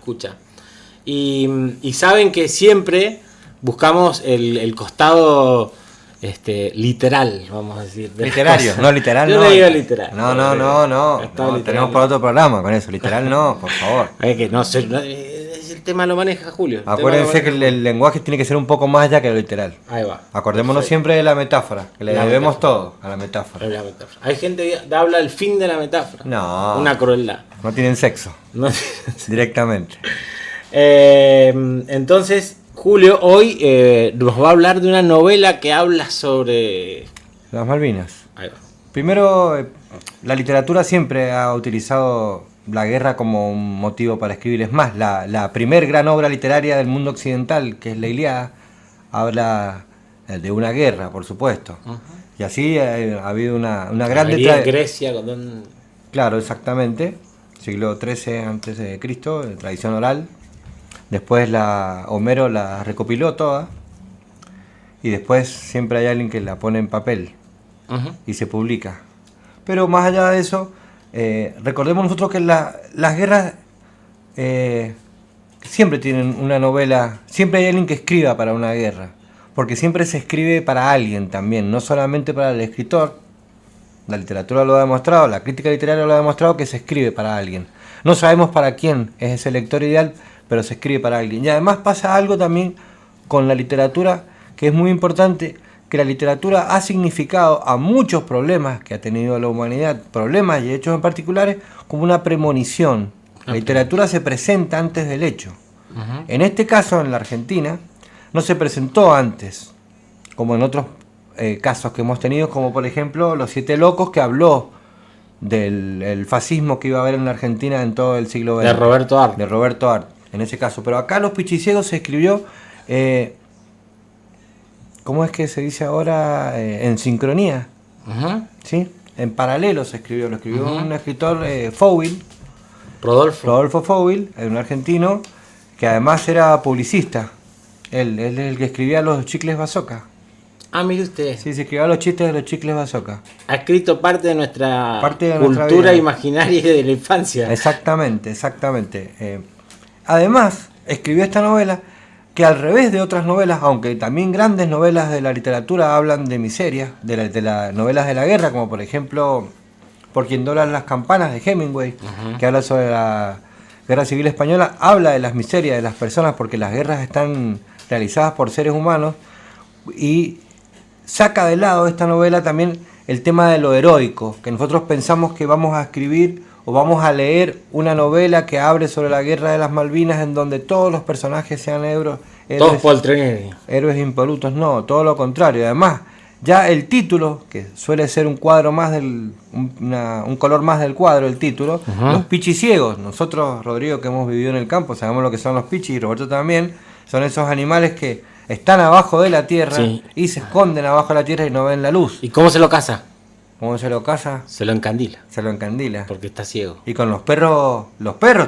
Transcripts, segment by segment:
escucha. Y saben que siempre buscamos el costado literal, vamos a decir. Literario, no literal. Yo no. le digo literal. No, tenemos para otro programa con eso. Literal no, por favor. Es que no sé, el tema lo maneja Julio. Acuérdense que el lenguaje tiene que ser un poco más allá que lo literal. Ahí va. Acordémonos Perfecto. siempre de la metáfora, que le debemos todo a la metáfora. La metáfora. Hay gente que habla del fin de la metáfora. No. Una crueldad. No tienen sexo, No. directamente. Entonces, Julio hoy nos va a hablar de una novela que habla sobre... Las Malvinas. Ahí va. Primero, la literatura siempre ha utilizado la guerra como un motivo para escribir. Es más, la primer gran obra literaria del mundo occidental, que es la Ilíada, habla de una guerra, por supuesto. Uh-huh. Y así ha habido una gran... Grecia, Claro, exactamente. Siglo XIII a.C., tradición oral. Después Homero la recopiló toda. Y después siempre hay alguien que la pone en papel. Uh-huh. Y se publica. Pero más allá de eso, recordemos nosotros que las guerras siempre tienen una novela, siempre hay alguien que escriba para una guerra, porque siempre se escribe para alguien también, no solamente para el escritor. La literatura lo ha demostrado, la crítica literaria lo ha demostrado, que se escribe para alguien. No sabemos para quién es ese lector ideal, pero se escribe para alguien. Y además pasa algo también con la literatura que es muy importante, que la literatura ha significado a muchos problemas que ha tenido la humanidad, problemas y hechos en particulares, como una premonición. La literatura se presenta antes del hecho. Uh-huh. En este caso, en la Argentina, no se presentó antes, como en otros casos que hemos tenido, como por ejemplo Los Siete Locos, que habló del fascismo que iba a haber en la Argentina en todo el siglo XX. De Roberto Arlt. De Roberto Arlt, en ese caso. Pero acá Los Pichiciegos se escribió... ¿cómo es que se dice ahora? En sincronía. Uh-huh. ¿Sí? En paralelo se escribió. Lo escribió uh-huh. un escritor, Fouil. Rodolfo Fouil, un argentino, que además era publicista. Él es el que escribía los chicles Bazooka. Ah, mire usted. Sí, se escribía los chistes de los chicles Bazooka. Ha escrito parte de nuestra cultura imaginaria de la infancia. Exactamente. Además, escribió esta novela que, al revés de otras novelas, aunque también grandes novelas de la literatura hablan de miserias, de las novelas de la guerra, como por ejemplo Por quien doblan las campanas de Hemingway, uh-huh. que habla sobre la Guerra Civil Española, habla de las miserias de las personas, porque las guerras están realizadas por seres humanos, y saca de lado esta novela también el tema de lo heroico, que nosotros pensamos que vamos a escribir o vamos a leer una novela que hable sobre la guerra de las Malvinas, en donde todos los personajes sean héroes, todos poltroneros, héroes impolutos. No, todo lo contrario. Además, ya el título, que suele ser un cuadro más un color más del cuadro, el título, uh-huh. Los Pichiciegos. Nosotros, Rodrigo, que hemos vivido en el campo, sabemos lo que son los pichis, y Roberto también. Son esos animales que están abajo de la tierra, sí. Y se esconden abajo de la tierra y no ven la luz. ¿Y cómo se lo caza? ¿Cómo se lo caza? Se lo encandila. Porque está ciego. Y con los perros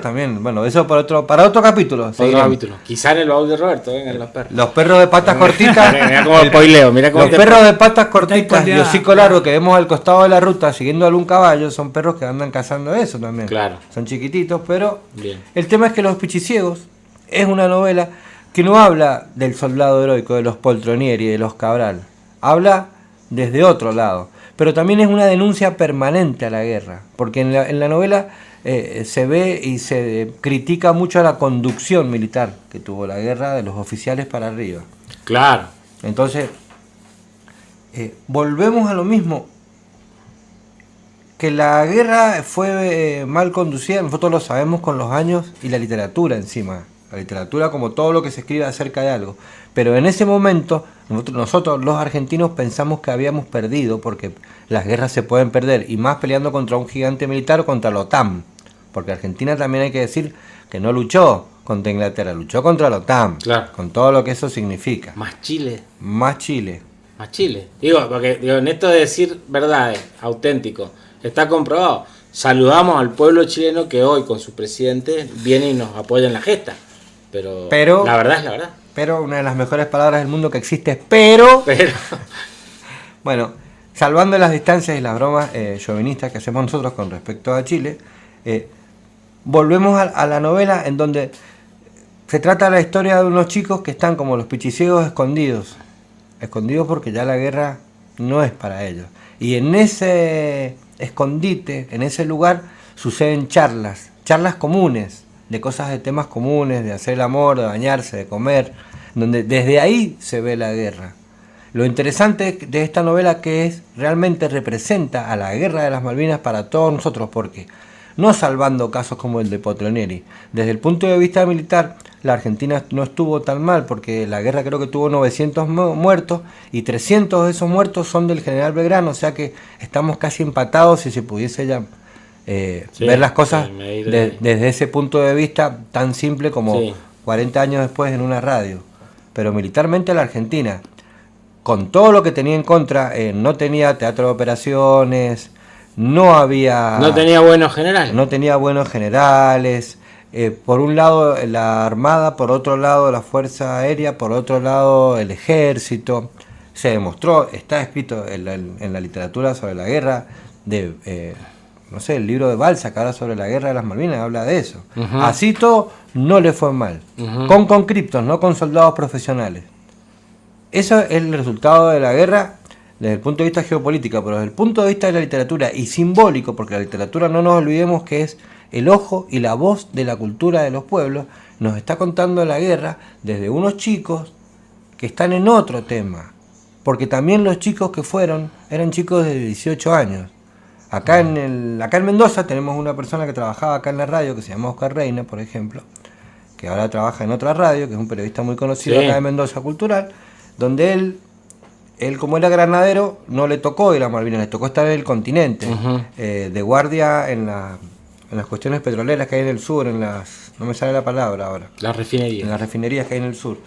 también. Bueno, eso para otro capítulo. Quizá en el baúl de Roberto vengan los perros. Los perros de patas cortitas. Mira cómo spoileo, los perros de patas cortitas y hocico largo que vemos al costado de la ruta siguiendo a algún caballo, son perros que andan cazando eso también. Claro. Son chiquititos, pero bien. El tema es que Los Pichiciegos es una novela que no habla del soldado heroico, de los Poltronieri, de los Cabral. Habla desde otro lado. Pero también es una denuncia permanente a la guerra, porque en la novela se ve y se critica mucho a la conducción militar que tuvo la guerra, de los oficiales para arriba. Claro. Entonces, volvemos a lo mismo, que la guerra fue mal conducida, nosotros lo sabemos con los años, y la literatura encima. La literatura como todo lo que se escribe acerca de algo. Pero en ese momento, nosotros los argentinos pensamos que habíamos perdido, porque las guerras se pueden perder, y más peleando contra un gigante militar o contra la OTAN. Porque Argentina también hay que decir que no luchó contra Inglaterra, luchó contra la OTAN. Claro. Con todo lo que eso significa. Más Chile. Porque en esto de decir verdades, auténtico, está comprobado. Saludamos al pueblo chileno que hoy con su presidente viene y nos apoya en la gesta. Pero la verdad es la verdad. Pero una de las mejores palabras del mundo que existe es pero. Bueno, salvando las distancias y las bromas chauvinistas que hacemos nosotros con respecto a Chile, volvemos a la novela en donde se trata la historia de unos chicos que están como los pichiciegos escondidos porque ya la guerra no es para ellos. Y en ese escondite, en ese lugar, suceden charlas comunes, de cosas, de temas comunes, de hacer el amor, de bañarse, de comer, donde desde ahí se ve la guerra. Lo interesante de esta novela que es realmente representa a la guerra de las Malvinas para todos nosotros, porque no salvando casos como el de Potronieri, desde el punto de vista militar, la Argentina no estuvo tan mal, porque la guerra creo que tuvo 900 muertos y 300 de esos muertos son del general Belgrano, o sea que estamos casi empatados si se pudiese ya ver las cosas desde ese punto de vista tan simple como 40 años después en una radio. Pero militarmente la Argentina, con todo lo que tenía en contra, no tenía teatro de operaciones, no tenía buenos generales. Por un lado la Armada, por otro lado la Fuerza Aérea, por otro lado el Ejército. Se demostró, está escrito en la literatura sobre la guerra, el libro de Balzac que habla sobre la guerra de las Malvinas, habla de eso. Así todo, no le fue mal. Con conscriptos, no con soldados profesionales. Eso es el resultado de la guerra desde el punto de vista geopolítico, pero desde el punto de vista de la literatura y simbólico, porque la literatura, no nos olvidemos que es el ojo y la voz de la cultura de los pueblos, nos está contando la guerra desde unos chicos que están en otro tema, porque también los chicos que fueron eran chicos de 18 años. Acá en Mendoza tenemos una persona que trabajaba acá en la radio, que se llama Oscar Reina, por ejemplo, que ahora trabaja en otra radio, que es un periodista muy conocido acá de Mendoza Cultural, donde él como era granadero, no le tocó ir a Malvinas, le tocó estar en el continente, de guardia en las cuestiones petroleras que hay en el sur, no me sale la palabra ahora. Las refinerías. En las refinerías que hay en el sur.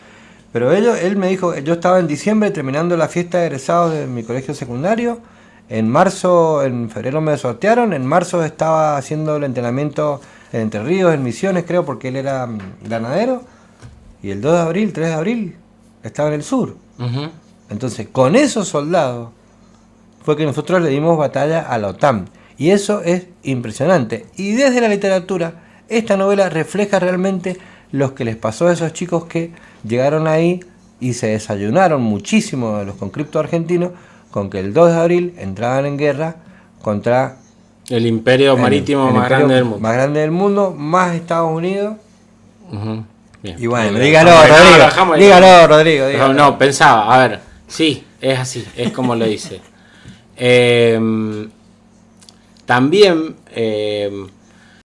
Pero él me dijo, yo estaba en diciembre terminando la fiesta de egresados de mi colegio secundario, en febrero me sortearon, en marzo estaba haciendo el entrenamiento en Entre Ríos, en Misiones creo, porque él era ganadero, y el 3 de abril, estaba en el sur. Entonces, con esos soldados fue que nosotros le dimos batalla a la OTAN. Y eso es impresionante. Y desde la literatura, esta novela refleja realmente lo que les pasó a esos chicos que llegaron ahí y se desayunaron muchísimo de los conscriptos argentinos con que el 2 de abril entraban en guerra contra el imperio marítimo más grande del mundo. Más grande del mundo, más Estados Unidos. Bien. Y bueno, dígalo, Rodrigo. No, pensaba, a ver, sí, es así, es como lo dice. También